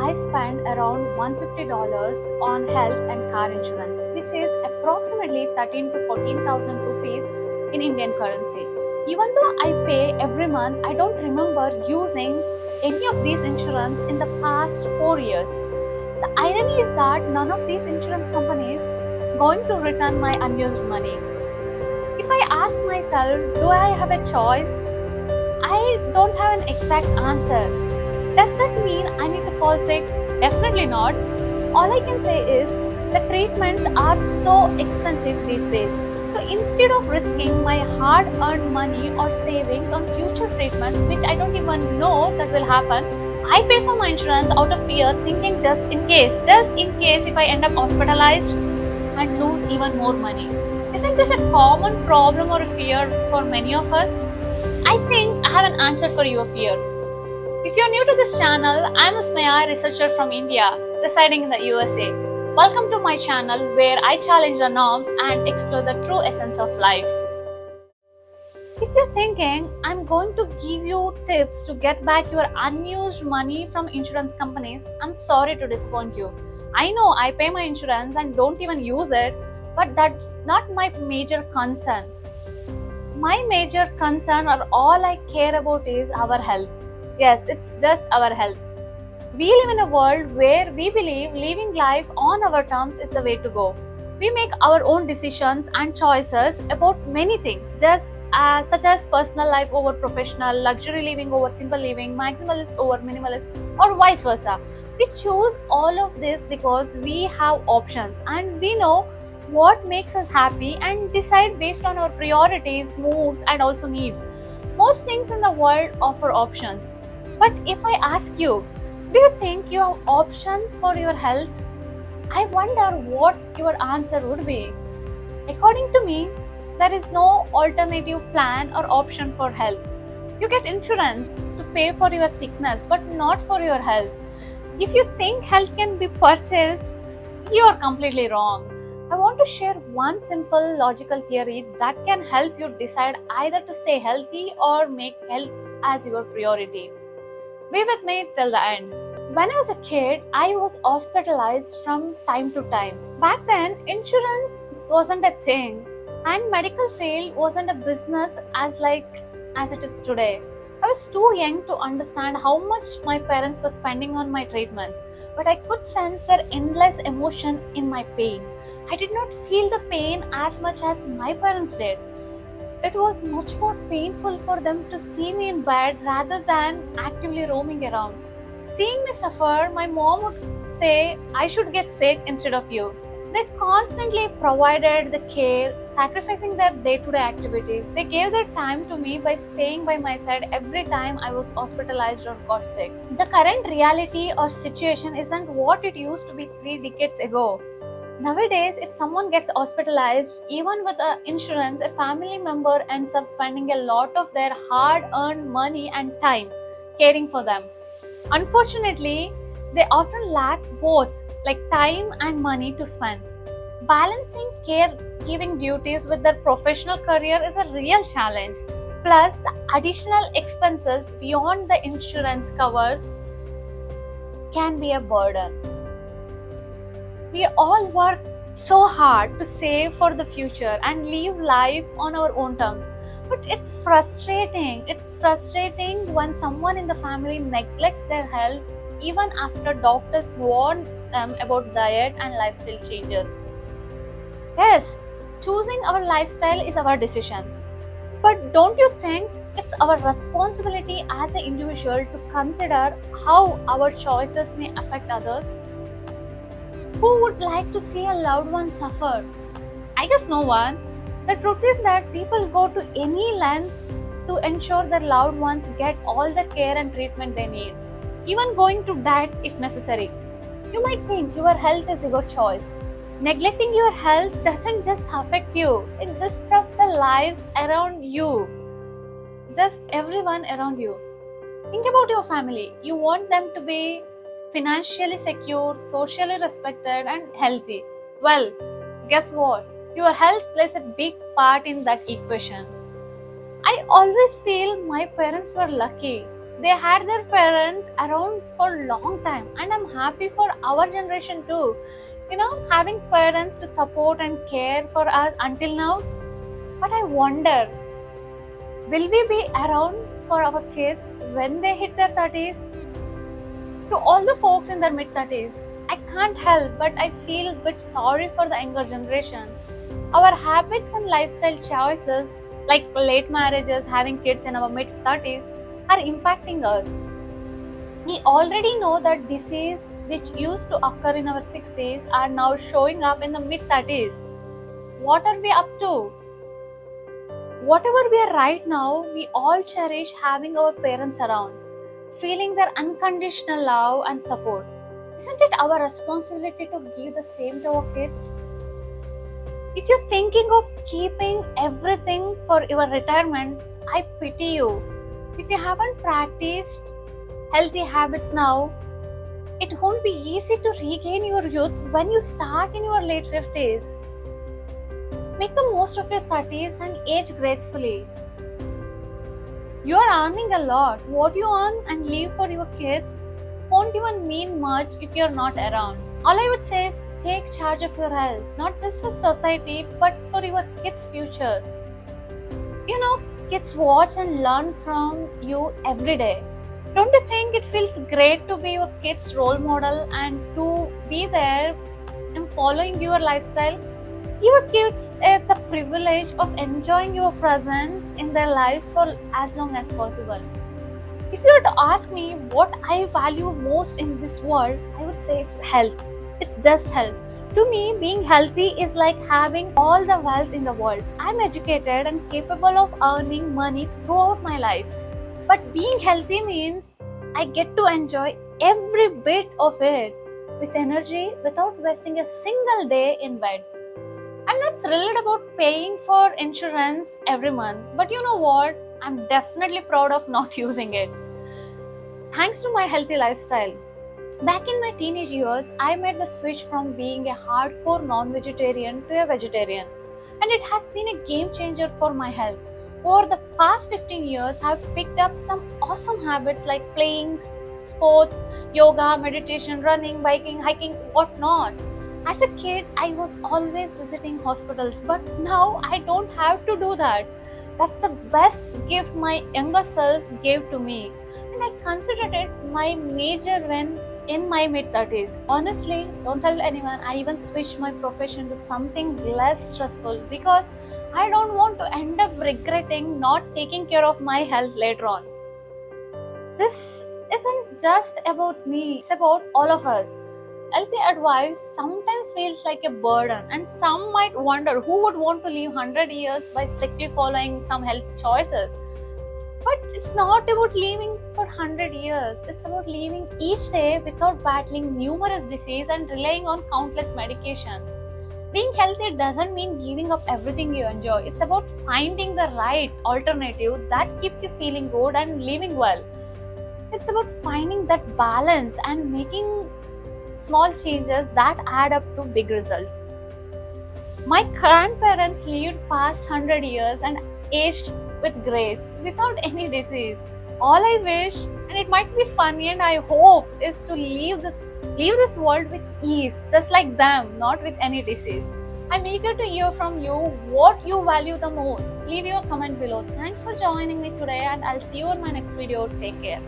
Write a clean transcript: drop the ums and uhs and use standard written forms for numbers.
I spend around $150 on health and car insurance, which is approximately 13 to 14,000 rupees in Indian currency. Even though I pay every month, I don't remember using any of these insurance in the past 4 years. The irony is that none of these insurance companies going to return my unused money. If I ask myself, do I have a choice? I don't have an exact answer. Does that mean I need to fall sick? Definitely not. All I can say is the treatments are so expensive these days. So instead of risking my hard earned money or savings on future treatments, which I don't even know that will happen, I pay for my insurance out of fear, thinking just in case if I end up hospitalized and lose even more money. Isn't this a common problem or a fear for many of us? I think I have an answer for your fear. If you're new to this channel, I'm a Smeya researcher from India, residing in the USA. Welcome to my channel where I challenge the norms and explore the true essence of life. If you're thinking, I'm going to give you tips to get back your unused money from insurance companies, I'm sorry to disappoint you. I know I pay my insurance and don't even use it, but that's not my major concern. My major concern or all I care about is our health. Yes, it's just our health. We live in a world where we believe living life on our terms is the way to go. We make our own decisions and choices about many things, such as personal life over professional, luxury living over simple living, maximalist over minimalist, or vice versa. We choose all of this because we have options and we know what makes us happy and decide based on our priorities, moods, and also needs. Most things in the world offer options. But if I ask you, do you think you have options for your health? I wonder what your answer would be. According to me, there is no alternative plan or option for health. You get insurance to pay for your sickness, but not for your health. If you think health can be purchased, you are completely wrong. I want to share one simple logical theory that can help you decide either to stay healthy or make health as your priority. Be with me till the end. When I was a kid, I was hospitalized from time to time. Back then, insurance wasn't a thing and medical field wasn't a business as it is today. I was too young to understand how much my parents were spending on my treatments, but I could sense their endless emotion in my pain. I did not feel the pain as much as my parents did. It was much more painful for them to see me in bed rather than actively roaming around. Seeing me suffer, my mom would say, I should get sick instead of you. They constantly provided the care, sacrificing their day-to-day activities. They gave their time to me by staying by my side every time I was hospitalized or got sick. The current reality or situation isn't what it used to be 3 decades ago. Nowadays, if someone gets hospitalized, even with insurance, a family member ends up spending a lot of their hard-earned money and time caring for them. Unfortunately, they often lack both, like time and money to spend. Balancing caregiving duties with their professional career is a real challenge. Plus, the additional expenses beyond the insurance covers can be a burden. We all work so hard to save for the future and live life on our own terms. But it's frustrating. It's frustrating when someone in the family neglects their health even after doctors warn them about diet and lifestyle changes. Yes, choosing our lifestyle is our decision. But don't you think it's our responsibility as an individual to consider how our choices may affect others? Who would like to see a loved one suffer? I guess no one. The truth is that people go to any length to ensure their loved ones get all the care and treatment they need, even going to debt if necessary. You might think your health is your choice. Neglecting your health doesn't just affect you, it disrupts the lives around you. Just everyone around you. Think about your family. You want them to be financially secure, socially respected, and healthy. Well, guess what? Your health plays a big part in that equation. I always feel my parents were lucky. They had their parents around for a long time, and I'm happy for our generation too. Having parents to support and care for us until now. But I wonder, will we be around for our kids when they hit their 30s? To all the folks in their mid 30s, I can't help but I feel a bit sorry for the younger generation. Our habits and lifestyle choices, like late marriages, having kids in our mid 30s, are impacting us. We already know that disease which used to occur in our 60s are now showing up in the mid 30s. What are we up to? Whatever we are right now, we all cherish having our parents around, feeling their unconditional love and support. Isn't it our responsibility to give the same to our kids? If you're thinking of keeping everything for your retirement, I pity you. If you haven't practiced healthy habits now, it won't be easy to regain your youth when you start in your late 50s. Make the most of your 30s and age gracefully. You are earning a lot. What you earn and leave for your kids won't even mean much if you're not around. All I would say is take charge of your health, not just for society, but for your kids' future. Kids watch and learn from you every day. Don't you think it feels great to be your kids' role model and to be there and following your lifestyle? Your kids the privilege of enjoying your presence in their lives for as long as possible. If you were to ask me what I value most in this world, I would say it's health. It's just health. To me, being healthy is like having all the wealth in the world. I'm educated and capable of earning money throughout my life. But being healthy means I get to enjoy every bit of it with energy without wasting a single day in bed. I'm not thrilled about paying for insurance every month, but you know what? I'm definitely proud of not using it. Thanks to my healthy lifestyle. Back in my teenage years, I made the switch from being a hardcore non-vegetarian to a vegetarian, and it has been a game changer for my health. Over the past 15 years, I've picked up some awesome habits like playing sports, yoga, meditation, running, biking, hiking, whatnot. As a kid, I was always visiting hospitals, but now I don't have to do that. That's the best gift my younger self gave to me, and I considered it my major win in my mid 30s. Honestly, don't tell anyone, I even switched my profession to something less stressful because I don't want to end up regretting not taking care of my health later on. This isn't just about me, it's about all of us. Healthy advice sometimes feels like a burden, and some might wonder who would want to live 100 years by strictly following some health choices. But it's not about living for 100 years, it's about living each day without battling numerous diseases and relying on countless medications. Being healthy doesn't mean giving up everything you enjoy, it's about finding the right alternative that keeps you feeling good and living well. It's about finding that balance and making small changes that add up to big results. My grandparents lived past 100 years and aged with grace without any disease. All I wish, and it might be funny and I hope, is to leave this world with ease, just like them, not with any disease. I'm eager to hear from you what you value the most. Leave your comment below. Thanks for joining me today, and I'll see you in my next video. Take care.